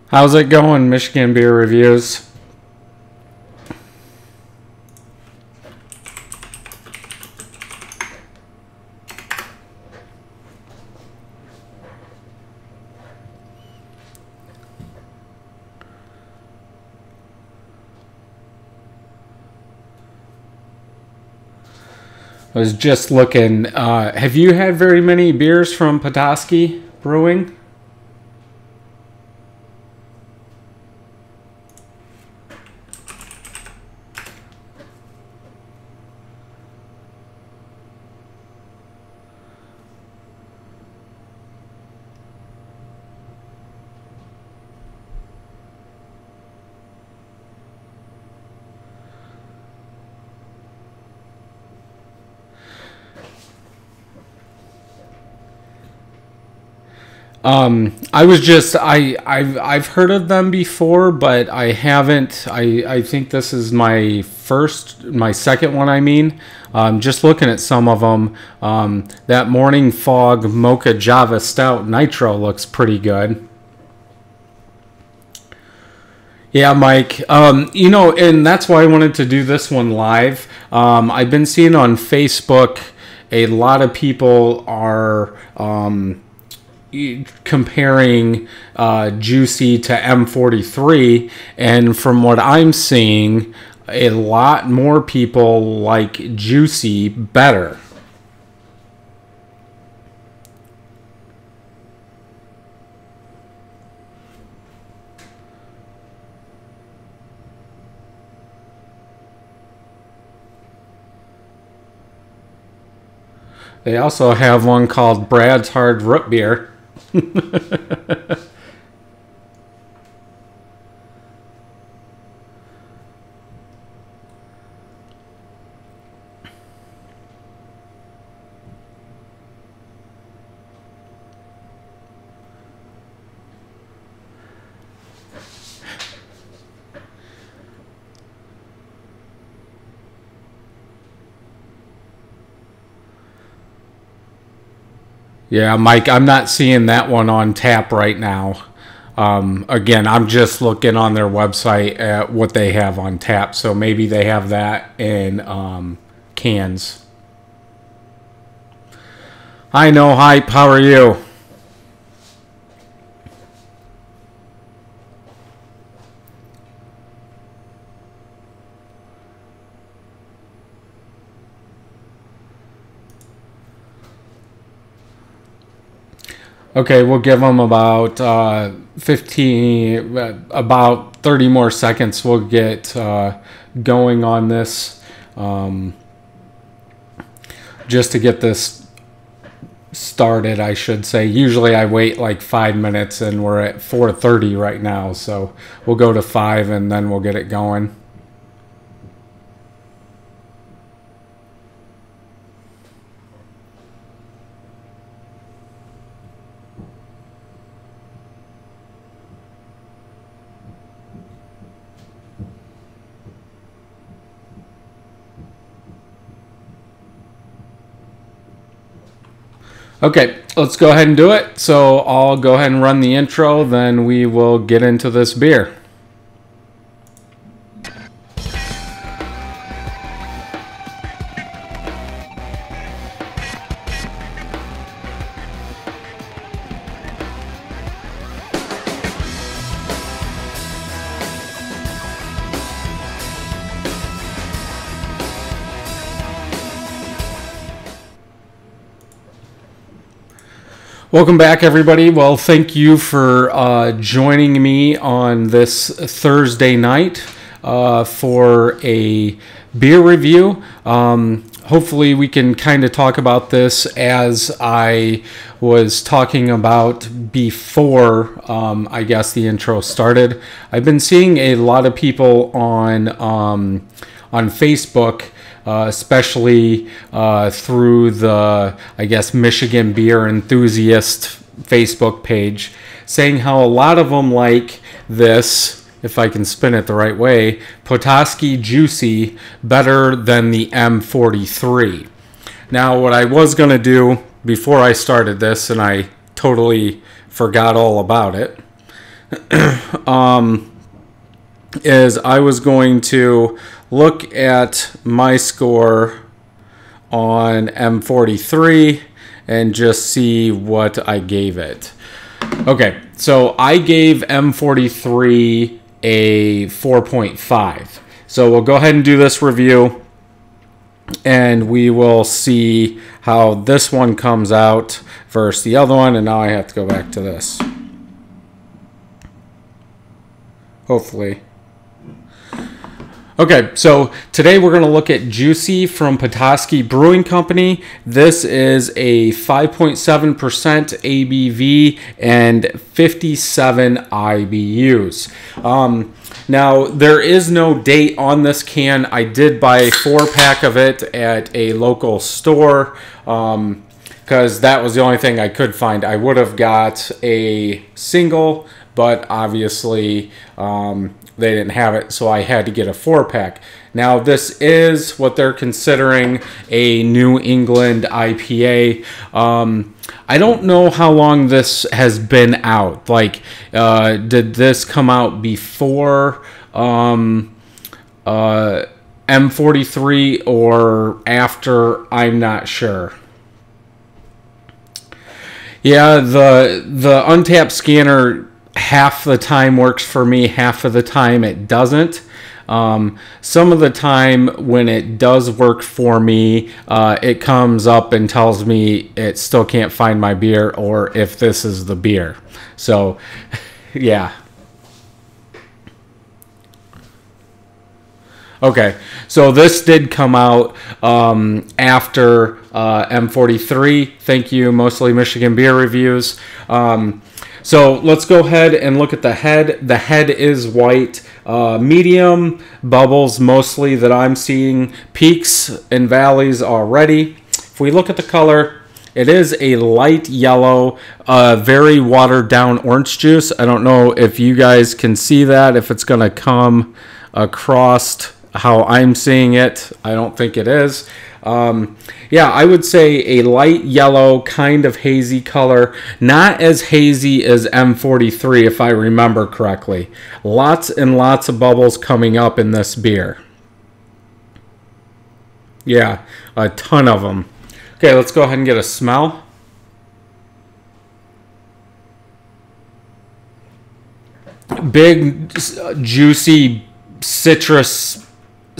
How's it going, Michigan Beer Reviews? I was just looking. Have you had very many beers from Petoskey Brewing? I've heard of them before, but I haven't. I think this is my second one. I mean, just looking at some of them, that Morning Fog Mocha Java Stout Nitro looks pretty good. Yeah, Mike. And that's why I wanted to do this one live. I've been seeing on Facebook a lot of people are comparing Juicy to M43, and from what I'm seeing, a lot more people like Juicy better. They also have one called Brad's Hard Root Beer. Yeah, Mike, I'm not seeing that one on tap right now. Again, I'm just looking on their website at what they have on tap, so maybe they have that in cans. Hi, No Hype, how are you? Okay, we'll give them about 30 more seconds. We'll get going on this just to get this started, I should say. Usually I wait like 5 minutes, and we're at 4:30 right now, so we'll go to 5 and then we'll get it going. Okay, let's go ahead and do it. So I'll go ahead and run the intro, then we will get into this beer. Welcome back, everybody. Well, thank you for joining me on this Thursday night for a beer review. Hopefully we can kind of talk about this as I was talking about before I guess the intro started. I've been seeing a lot of people on Facebook, especially through the, I guess, Michigan Beer Enthusiast Facebook page, saying how a lot of them like this, if I can spin it the right way, Petoskey Juicy better than the M43. Now, what I was going to do before I started this, and I totally forgot all about it, is I was going to look at my score on M43 and just see what I gave it. Okay, so I gave M43 a 4.5. So we'll go ahead and do this review, and we will see how this one comes out versus the other one. And now I have to go back to this. Hopefully. Okay, so today we're going to look at Juicy from Petoskey Brewing Company. This is a 5.7% ABV and 57 IBUs. Now, there is no date on this can. I did buy a 4-pack of it at a local store because that was the only thing I could find. I would have got a single, but obviously they didn't have it, so I had to get a 4-pack. Now, this is what they're considering a New England IPA. I don't know how long this has been out. Like, did this come out before M43 or after? I'm not sure. Yeah, the Untapped scanner half the time works for me, half of the time it doesn't. Some of the time when it does work for me, it comes up and tells me it still can't find my beer or if this is the beer. So, yeah. Okay, so this did come out after M43. Thank you, Mostly Michigan Beer Reviews. So let's go ahead and look at the head. The head is white, medium bubbles mostly that I'm seeing, peaks and valleys already. If we look at the color, it is a light yellow, very watered down orange juice. I don't know if you guys can see that, if it's going to come across how I'm seeing it. I don't think it is. Yeah, I would say a light yellow, kind of hazy color. Not as hazy as M43, if I remember correctly. Lots and lots of bubbles coming up in this beer. Yeah, a ton of them. Okay, let's go ahead and get a smell. Big, juicy citrus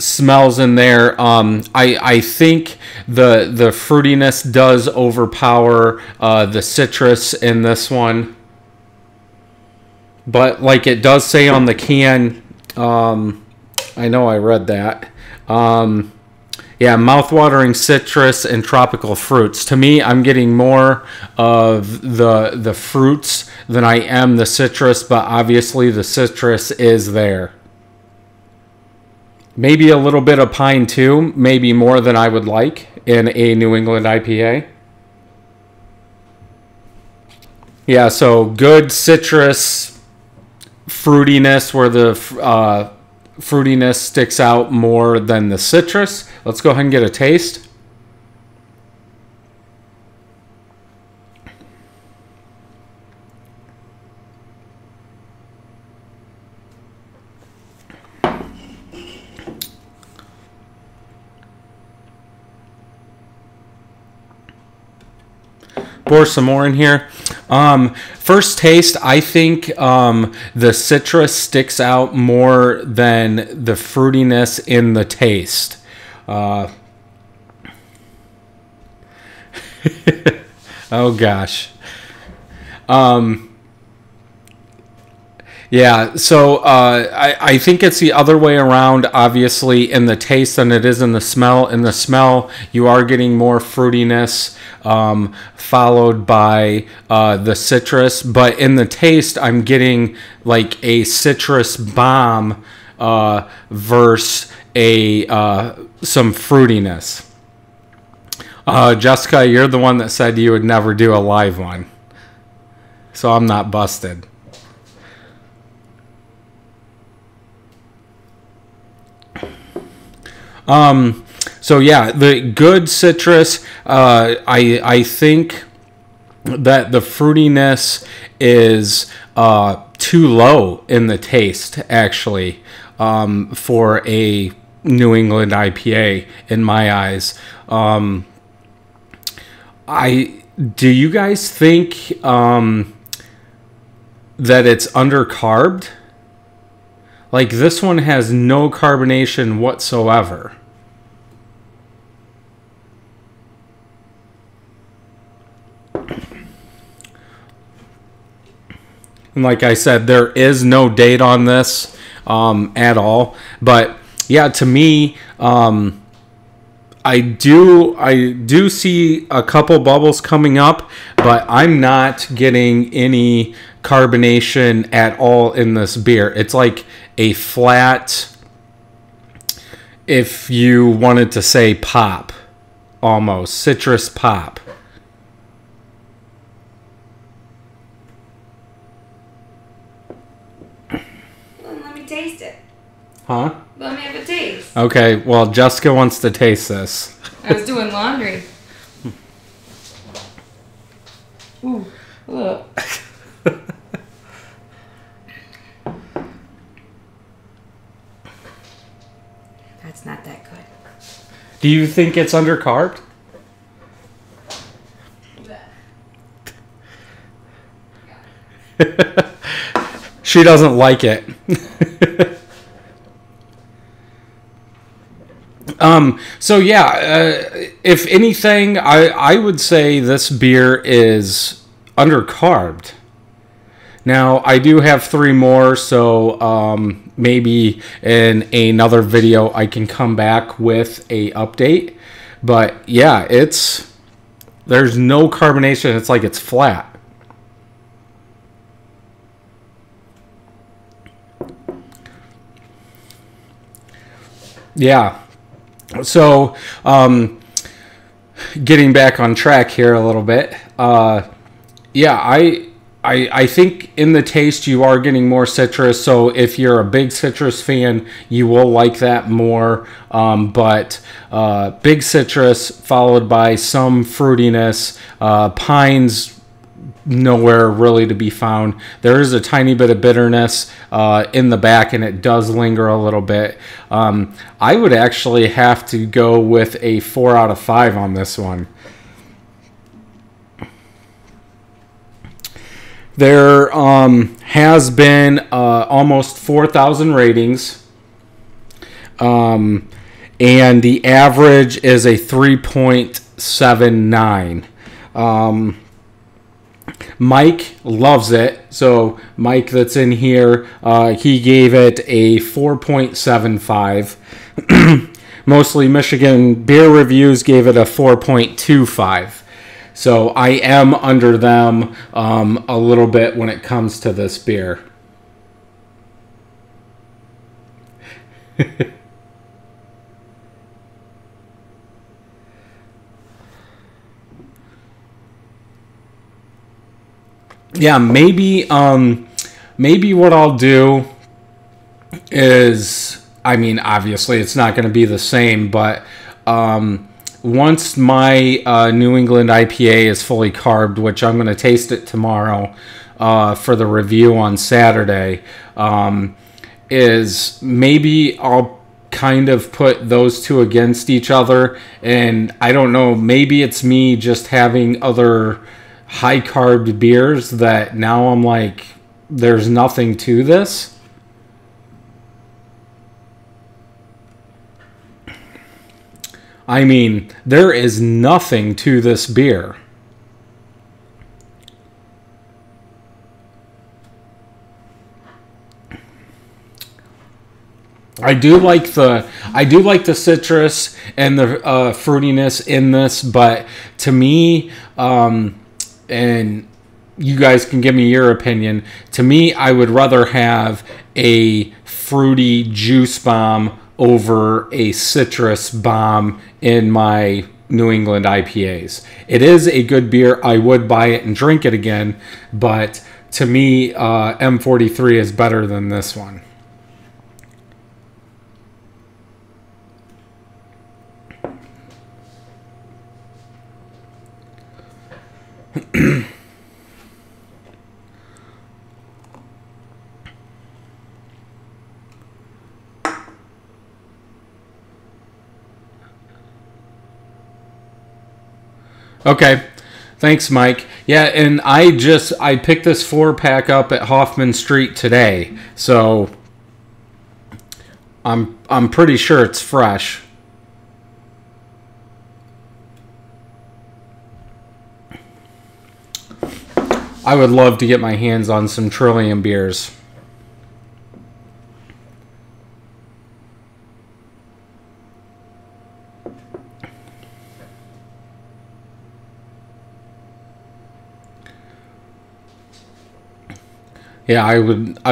smells in there. I think the fruitiness does overpower the citrus in this one, but like it does say on the can, I know I read that, yeah, mouthwatering citrus and tropical fruits. To me, I'm getting more of the fruits than I am the citrus, but obviously the citrus is there. Maybe a little bit of pine too, maybe more than I would like in a New England IPA. Yeah, so good citrus fruitiness where the fruitiness sticks out more than the citrus. Let's go ahead and get a taste. Pour some more in here. First taste, I think the citrus sticks out more than the fruitiness in the taste. Oh gosh. Yeah, so I think it's the other way around, obviously, in the taste than it is in the smell. In the smell, you are getting more fruitiness, followed by the citrus. But in the taste, I'm getting like a citrus bomb versus some fruitiness. Jessica, you're the one that said you would never do a live one, so I'm not busted. So yeah, the good citrus, I think that the fruitiness is too low in the taste, actually, for a New England IPA in my eyes. Do you guys think that it's undercarbed? Like, this one has no carbonation whatsoever. And like I said, there is no date on this at all. But yeah, to me, I do see a couple bubbles coming up, but I'm not getting any carbonation at all in this beer. It's like a flat, if you wanted to say pop, almost citrus pop. Let me taste it. Huh? Let me have a taste. Okay, well, Jessica wants to taste this. I was doing laundry. Ooh. Ugh. That's not that good. Do you think it's undercarbed? She doesn't like it. So yeah, if anything, I would say this beer is undercarbed. Now, I do have 3 more, so maybe in another video I can come back with a update. But yeah, there's no carbonation. It's like it's flat. Yeah. So, getting back on track here a little bit. Yeah, I think in the taste you are getting more citrus. So if you're a big citrus fan, you will like that more. But big citrus followed by some fruitiness. Pines nowhere really to be found. There is a tiny bit of bitterness in the back, and it does linger a little bit. I would actually have to go with a 4 out of 5 on this one. There has been almost 4,000 ratings, and the average is a 3.79. Mike loves it. So Mike that's in here, he gave it a 4.75. Mostly Michigan Beer Reviews gave it a 4.25. So I am under them a little bit when it comes to this beer. Yeah, maybe what I'll do is, I mean, obviously it's not going to be the same, but once my New England IPA is fully carved, which I'm going to taste it tomorrow for the review on Saturday, is maybe I'll kind of put those two against each other. And I don't know, maybe it's me just having other high carb beers that now I'm like, there's nothing to this. I mean, there is nothing to this beer. I do like the citrus and the fruitiness in this, but to me, and you guys can give me your opinion, to me, I would rather have a fruity juice bomb over a citrus bomb in my New England IPAs. It is a good beer. I would buy it and drink it again, but to me, M43 is better than this one. Okay. Thanks, Mike. Yeah, and I picked this 4-pack up at Hoffman Street today, so I'm pretty sure it's fresh. I would love to get my hands on some Trillium beers. Yeah, I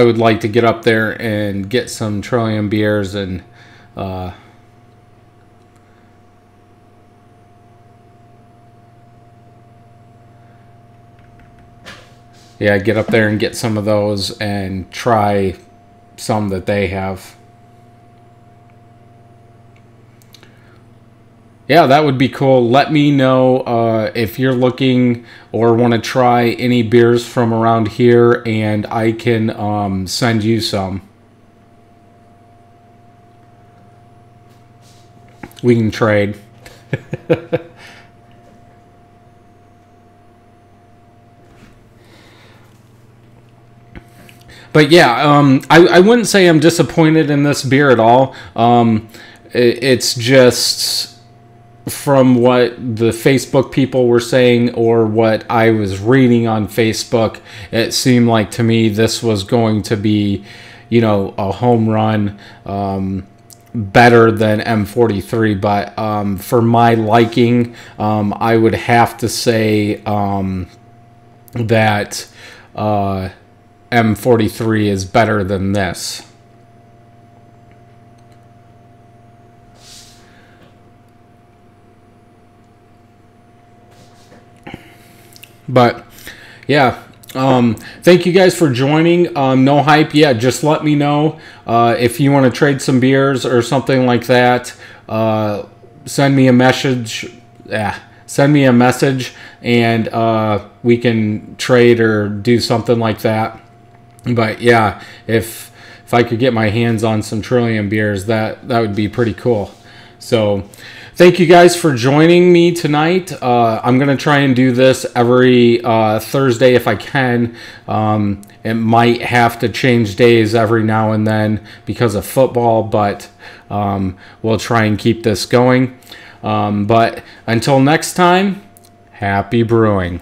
would like to get up there and get some Trillium beers and yeah, get up there and get some of those and try some that they have. Yeah, that would be cool. Let me know if you're looking or want to try any beers from around here, and I can send you some. We can trade. But yeah, I wouldn't say I'm disappointed in this beer at all. It's just from what the Facebook people were saying or what I was reading on Facebook, it seemed like to me this was going to be, you know, a home run, better than M43. But for my liking, I would have to say that M43 is better than this. But yeah, thank you guys for joining. No hype yet. Just let me know if you want to trade some beers or something like that. Send me a message. Yeah, send me a message, and we can trade or do something like that. But yeah, if I could get my hands on some Trillium beers, that would be pretty cool. So thank you guys for joining me tonight. I'm going to try and do this every Thursday if I can. It might have to change days every now and then because of football, but we'll try and keep this going. But until next time, happy brewing.